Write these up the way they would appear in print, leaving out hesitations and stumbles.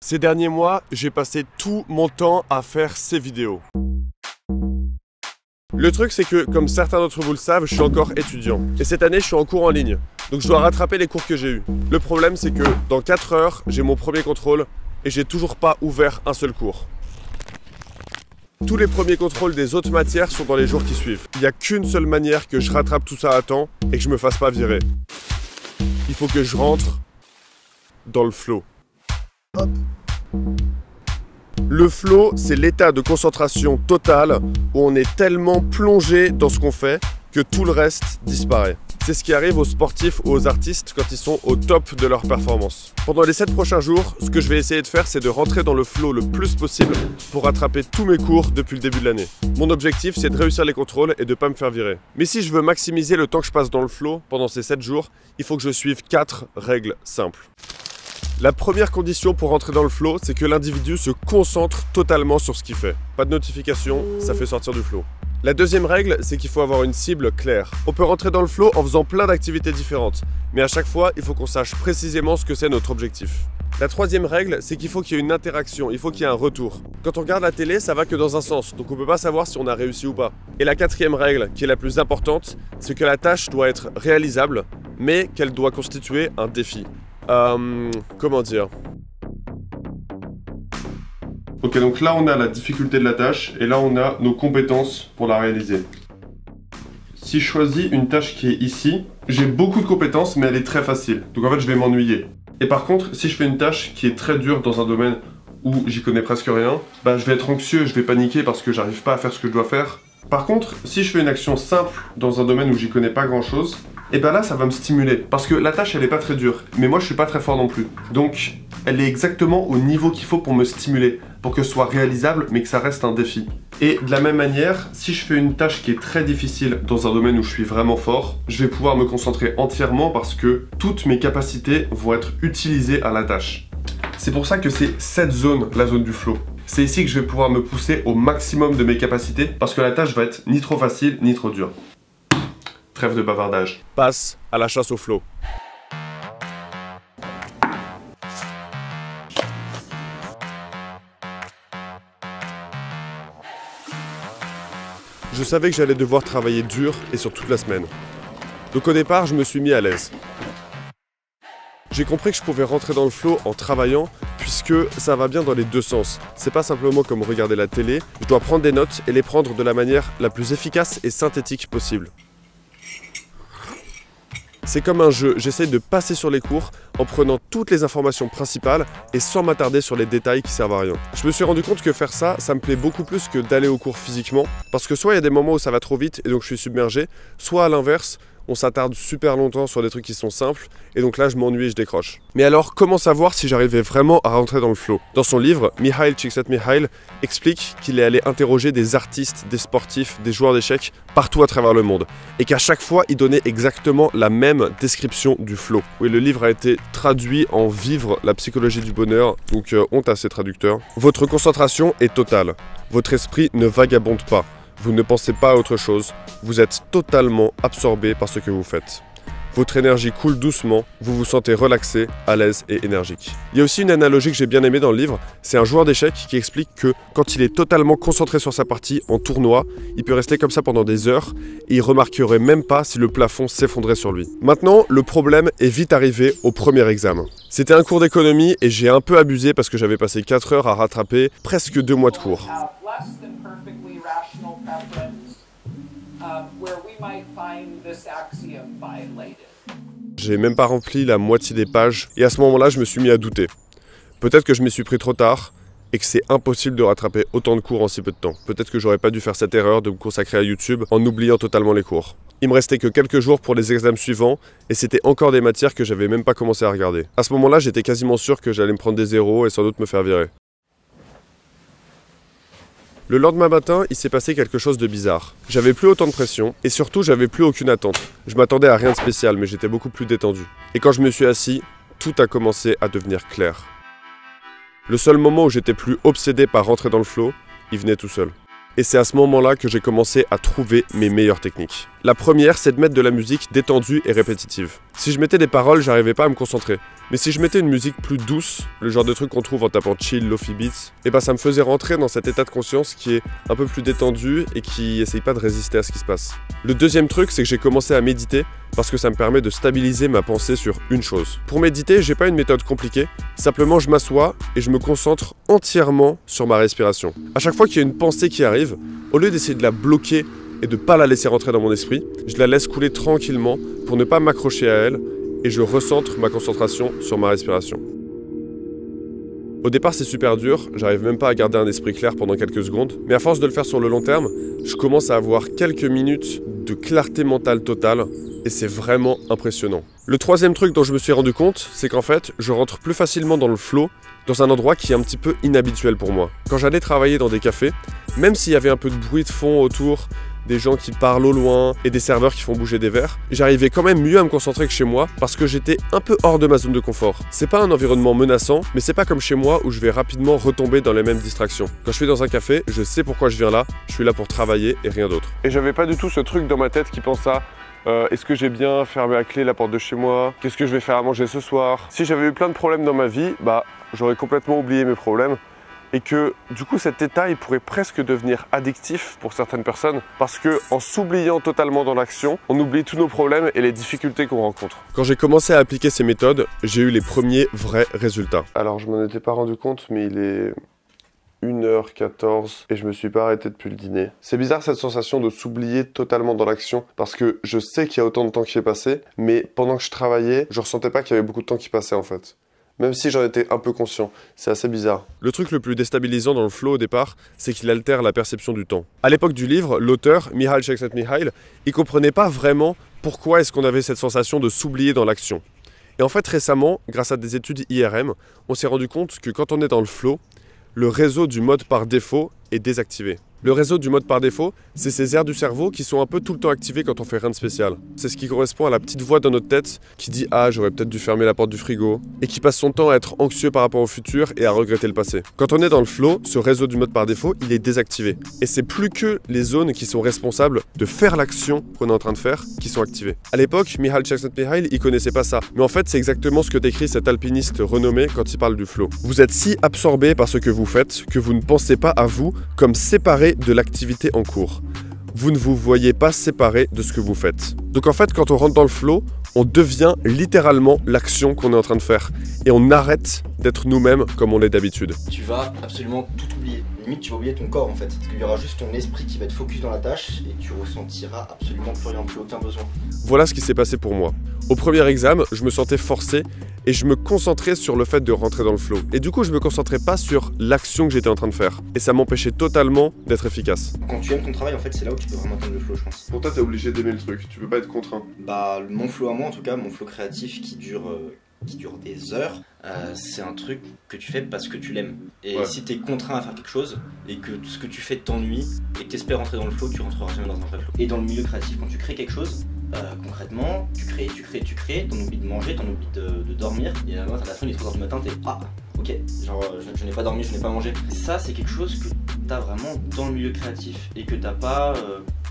Ces derniers mois, j'ai passé tout mon temps à faire ces vidéos. Le truc c'est que, comme certains d'entre vous le savent, je suis encore étudiant. Et cette année, je suis en cours en ligne. Donc je dois rattraper les cours que j'ai eus. Le problème c'est que dans 4 heures, j'ai mon premier contrôle et j'ai toujours pas ouvert un seul cours. Tous les premiers contrôles des autres matières sont dans les jours qui suivent. Il n'y a qu'une seule manière que je rattrape tout ça à temps et que je me fasse pas virer. Il faut que je rentre dans le flow. Hop. Le flow, c'est l'état de concentration totale où on est tellement plongé dans ce qu'on fait que tout le reste disparaît. C'est ce qui arrive aux sportifs ou aux artistes quand ils sont au top de leur performance. Pendant les 7 prochains jours, ce que je vais essayer de faire, c'est de rentrer dans le flow le plus possible pour rattraper tous mes cours depuis le début de l'année. Mon objectif, c'est de réussir les contrôles et de ne pas me faire virer. Mais si je veux maximiser le temps que je passe dans le flow pendant ces 7 jours, il faut que je suive 4 règles simples. La première condition pour rentrer dans le flow, c'est que l'individu se concentre totalement sur ce qu'il fait. Pas de notification, ça fait sortir du flow. La deuxième règle, c'est qu'il faut avoir une cible claire. On peut rentrer dans le flow en faisant plein d'activités différentes, mais à chaque fois, il faut qu'on sache précisément ce que c'est notre objectif. La troisième règle, c'est qu'il faut qu'il y ait une interaction, il faut qu'il y ait un retour. Quand on regarde la télé, ça va que dans un sens, donc on peut pas savoir si on a réussi ou pas. Et la quatrième règle, qui est la plus importante, c'est que la tâche doit être réalisable, mais qu'elle doit constituer un défi. Comment dire? Ok, donc là on a la difficulté de la tâche et là on a nos compétences pour la réaliser. Si je choisis une tâche qui est ici, j'ai beaucoup de compétences mais elle est très facile. Donc en fait je vais m'ennuyer. Et par contre, si je fais une tâche qui est très dure dans un domaine où j'y connais presque rien, bah je vais être anxieux, je vais paniquer parce que j'arrive pas à faire ce que je dois faire. Par contre, si je fais une action simple dans un domaine où j'y connais pas grand chose, et ben là ça va me stimuler. Parce que la tâche elle est pas très dure, mais moi je suis pas très fort non plus. Donc elle est exactement au niveau qu'il faut pour me stimuler, pour que ce soit réalisable mais que ça reste un défi. Et de la même manière, si je fais une tâche qui est très difficile dans un domaine où je suis vraiment fort, je vais pouvoir me concentrer entièrement parce que toutes mes capacités vont être utilisées à la tâche. C'est pour ça que c'est cette zone, la zone du flow. C'est ici que je vais pouvoir me pousser au maximum de mes capacités parce que la tâche va être ni trop facile ni trop dure. Trêve de bavardage. Passe à la chasse au flow. Je savais que j'allais devoir travailler dur et sur toute la semaine. Donc au départ, je me suis mis à l'aise. J'ai compris que je pouvais rentrer dans le flow en travaillant puisque ça va bien dans les deux sens. C'est pas simplement comme regarder la télé, je dois prendre des notes et les prendre de la manière la plus efficace et synthétique possible. C'est comme un jeu, j'essaye de passer sur les cours en prenant toutes les informations principales et sans m'attarder sur les détails qui servent à rien. Je me suis rendu compte que faire ça, ça me plaît beaucoup plus que d'aller au cours physiquement, parce que soit il y a des moments où ça va trop vite et donc je suis submergé, soit à l'inverse, on s'attarde super longtemps sur des trucs qui sont simples, et donc là je m'ennuie et je décroche. Mais alors, comment savoir si j'arrivais vraiment à rentrer dans le flow? Dans son livre, Mihaly Csikszentmihalyi explique qu'il est allé interroger des artistes, des sportifs, des joueurs d'échecs partout à travers le monde, et qu'à chaque fois il donnait exactement la même description du flow. Oui, le livre a été traduit en Vivre la psychologie du bonheur, donc honte à ses traducteurs. Votre concentration est totale, votre esprit ne vagabonde pas. Vous ne pensez pas à autre chose, vous êtes totalement absorbé par ce que vous faites. Votre énergie coule doucement, vous vous sentez relaxé, à l'aise et énergique. Il y a aussi une analogie que j'ai bien aimée dans le livre, c'est un joueur d'échecs qui explique que quand il est totalement concentré sur sa partie en tournoi, il peut rester comme ça pendant des heures et il remarquerait même pas si le plafond s'effondrait sur lui. Maintenant, le problème est vite arrivé au premier examen. C'était un cours d'économie et j'ai un peu abusé parce que j'avais passé 4 heures à rattraper presque 2 mois de cours. J'ai même pas rempli la moitié des pages et à ce moment-là, je me suis mis à douter. Peut-être que je m'y suis pris trop tard et que c'est impossible de rattraper autant de cours en si peu de temps. Peut-être que j'aurais pas dû faire cette erreur de me consacrer à YouTube en oubliant totalement les cours. Il me restait que quelques jours pour les examens suivants et c'était encore des matières que j'avais même pas commencé à regarder. À ce moment-là, j'étais quasiment sûr que j'allais me prendre des zéros et sans doute me faire virer. Le lendemain matin, il s'est passé quelque chose de bizarre. J'avais plus autant de pression et surtout j'avais plus aucune attente. Je m'attendais à rien de spécial mais j'étais beaucoup plus détendu. Et quand je me suis assis, tout a commencé à devenir clair. Le seul moment où j'étais plus obsédé par rentrer dans le flow, il venait tout seul. Et c'est à ce moment-là que j'ai commencé à trouver mes meilleures techniques. La première, c'est de mettre de la musique détendue et répétitive. Si je mettais des paroles, j'arrivais pas à me concentrer. Mais si je mettais une musique plus douce, le genre de truc qu'on trouve en tapant chill, lofi beats, et bah ça me faisait rentrer dans cet état de conscience qui est un peu plus détendu et qui essaye pas de résister à ce qui se passe. Le deuxième truc, c'est que j'ai commencé à méditer parce que ça me permet de stabiliser ma pensée sur une chose. Pour méditer, j'ai pas une méthode compliquée, simplement je m'assois et je me concentre entièrement sur ma respiration. À chaque fois qu'il y a une pensée qui arrive, au lieu d'essayer de la bloquer et de pas la laisser rentrer dans mon esprit, je la laisse couler tranquillement pour ne pas m'accrocher à elle et je recentre ma concentration sur ma respiration. Au départ, c'est super dur, j'arrive même pas à garder un esprit clair pendant quelques secondes, mais à force de le faire sur le long terme, je commence à avoir quelques minutes de clarté mentale totale et c'est vraiment impressionnant. Le troisième truc dont je me suis rendu compte, c'est qu'en fait, je rentre plus facilement dans le flow dans un endroit qui est un petit peu inhabituel pour moi. Quand j'allais travailler dans des cafés, même s'il y avait un peu de bruit de fond autour, des gens qui parlent au loin et des serveurs qui font bouger des verres, j'arrivais quand même mieux à me concentrer que chez moi parce que j'étais un peu hors de ma zone de confort. C'est pas un environnement menaçant, mais c'est pas comme chez moi où je vais rapidement retomber dans les mêmes distractions. Quand je suis dans un café, je sais pourquoi je viens là, je suis là pour travailler et rien d'autre. Et j'avais pas du tout ce truc dans ma tête qui pense à est-ce que j'ai bien fermé à clé la porte de chez moi? Qu'est-ce que je vais faire à manger ce soir? Si j'avais eu plein de problèmes dans ma vie, bah j'aurais complètement oublié mes problèmes. Et que du coup cet état il pourrait presque devenir addictif pour certaines personnes parce que en s'oubliant totalement dans l'action, on oublie tous nos problèmes et les difficultés qu'on rencontre. Quand j'ai commencé à appliquer ces méthodes, j'ai eu les premiers vrais résultats. Alors je m'en étais pas rendu compte mais il est 1h14 et je me suis pas arrêté depuis le dîner. C'est bizarre cette sensation de s'oublier totalement dans l'action parce que je sais qu'il y a autant de temps qui est passé mais pendant que je travaillais, je ressentais pas qu'il y avait beaucoup de temps qui passait en fait. Même si j'en étais un peu conscient. C'est assez bizarre. Le truc le plus déstabilisant dans le flow au départ, c'est qu'il altère la perception du temps. À l'époque du livre, l'auteur, Mihaly Csikszentmihalyi, il comprenait pas vraiment pourquoi est-ce qu'on avait cette sensation de s'oublier dans l'action. Et en fait, récemment, grâce à des études IRM, on s'est rendu compte que quand on est dans le flow, le réseau du mode par défaut est désactivé. Le réseau du mode par défaut, c'est ces aires du cerveau qui sont un peu tout le temps activées quand on fait rien de spécial. C'est ce qui correspond à la petite voix dans notre tête qui dit « Ah, j'aurais peut-être dû fermer la porte du frigo » et qui passe son temps à être anxieux par rapport au futur et à regretter le passé. Quand on est dans le flow, ce réseau du mode par défaut, il est désactivé. Et c'est plus que les zones qui sont responsables de faire l'action qu'on est en train de faire qui sont activées. À l'époque, Mihaly Csikszentmihalyi, il connaissait pas ça. Mais en fait, c'est exactement ce que décrit cet alpiniste renommé quand il parle du flow. Vous êtes si absorbé par ce que vous faites que vous ne pensez pas à vous comme séparé de l'activité en cours. Vous ne vous voyez pas séparé de ce que vous faites. Donc en fait, quand on rentre dans le flow, on devient littéralement l'action qu'on est en train de faire. Et on arrête d'être nous-mêmes comme on l'est d'habitude. Tu vas absolument tout oublier. Limite, tu vas oublier ton corps en fait. Parce qu'il y aura juste ton esprit qui va être focus dans la tâche et tu ressentiras absolument plus rien, plus aucun besoin. Voilà ce qui s'est passé pour moi. Au premier examen, je me sentais forcé et je me concentrais sur le fait de rentrer dans le flow. Et du coup, je me concentrais pas sur l'action que j'étais en train de faire. Et ça m'empêchait totalement d'être efficace. Quand tu aimes ton travail, en fait, c'est là où tu peux vraiment atteindre le flow, je pense. Pour toi, t'es obligé d'aimer le truc, tu peux pas être contraint. Bah, mon flow à moi, en tout cas, mon flow créatif qui dure des heures, c'est un truc que tu fais parce que tu l'aimes. Et si t'es contraint à faire quelque chose et que ce que tu fais t'ennuie et que t'espères rentrer dans le flow, tu rentreras jamais dans un vrai flow. Et dans le milieu créatif, quand tu crées quelque chose, concrètement, tu crées, t'en oublies de manger, t'en oublies de dormir, et à la fin, il est 3h du matin, t'es ok, genre je n'ai pas dormi, je n'ai pas mangé. Ça, c'est quelque chose que t'as vraiment dans le milieu créatif et que t'as pas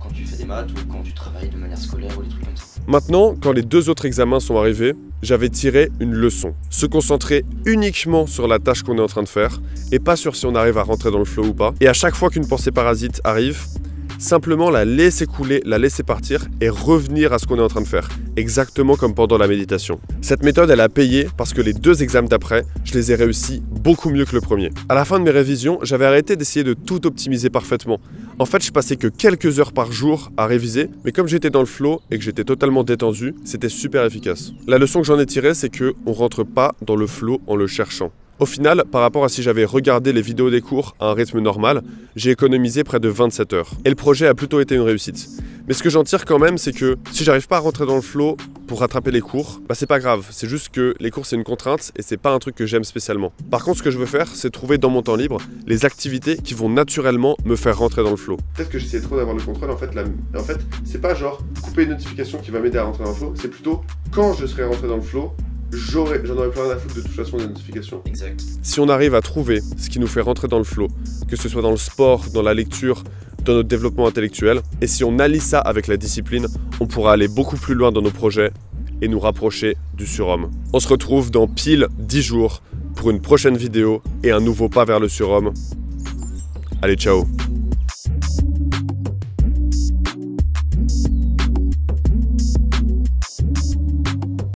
quand tu fais des maths ou quand tu travailles de manière scolaire ou des trucs comme ça. Maintenant, quand les 2 autres examens sont arrivés, j'avais tiré une leçon. Se concentrer uniquement sur la tâche qu'on est en train de faire et pas sur si on arrive à rentrer dans le flow ou pas. Et à chaque fois qu'une pensée parasite arrive, simplement la laisser couler, la laisser partir et revenir à ce qu'on est en train de faire, exactement comme pendant la méditation. Cette méthode, elle a payé parce que les 2 examens d'après, je les ai réussis beaucoup mieux que le premier. À la fin de mes révisions, j'avais arrêté d'essayer de tout optimiser parfaitement. En fait, je passais que quelques heures par jour à réviser, mais comme j'étais dans le flow et que j'étais totalement détendu, c'était super efficace. La leçon que j'en ai tirée, c'est que on rentre pas dans le flow en le cherchant. Au final, par rapport à si j'avais regardé les vidéos des cours à un rythme normal, j'ai économisé près de 27 heures. Et le projet a plutôt été une réussite. Mais ce que j'en tire quand même, c'est que si j'arrive pas à rentrer dans le flow pour rattraper les cours, bah c'est pas grave. C'est juste que les cours c'est une contrainte et c'est pas un truc que j'aime spécialement. Par contre, ce que je veux faire, c'est trouver dans mon temps libre les activités qui vont naturellement me faire rentrer dans le flow. Peut-être que j'essaie trop d'avoir le contrôle. En fait, c'est pas genre couper une notification qui va m'aider à rentrer dans le flow. C'est plutôt quand je serai rentré dans le flow, j'en aurais plus rien à foutre de toute façon des notifications. Exact. Si on arrive à trouver ce qui nous fait rentrer dans le flow, que ce soit dans le sport, dans la lecture, dans notre développement intellectuel. Et si on allie ça avec la discipline, on pourra aller beaucoup plus loin dans nos projets et nous rapprocher du surhomme. On se retrouve dans pile 10 jours pour une prochaine vidéo et un nouveau pas vers le surhomme. Allez, ciao!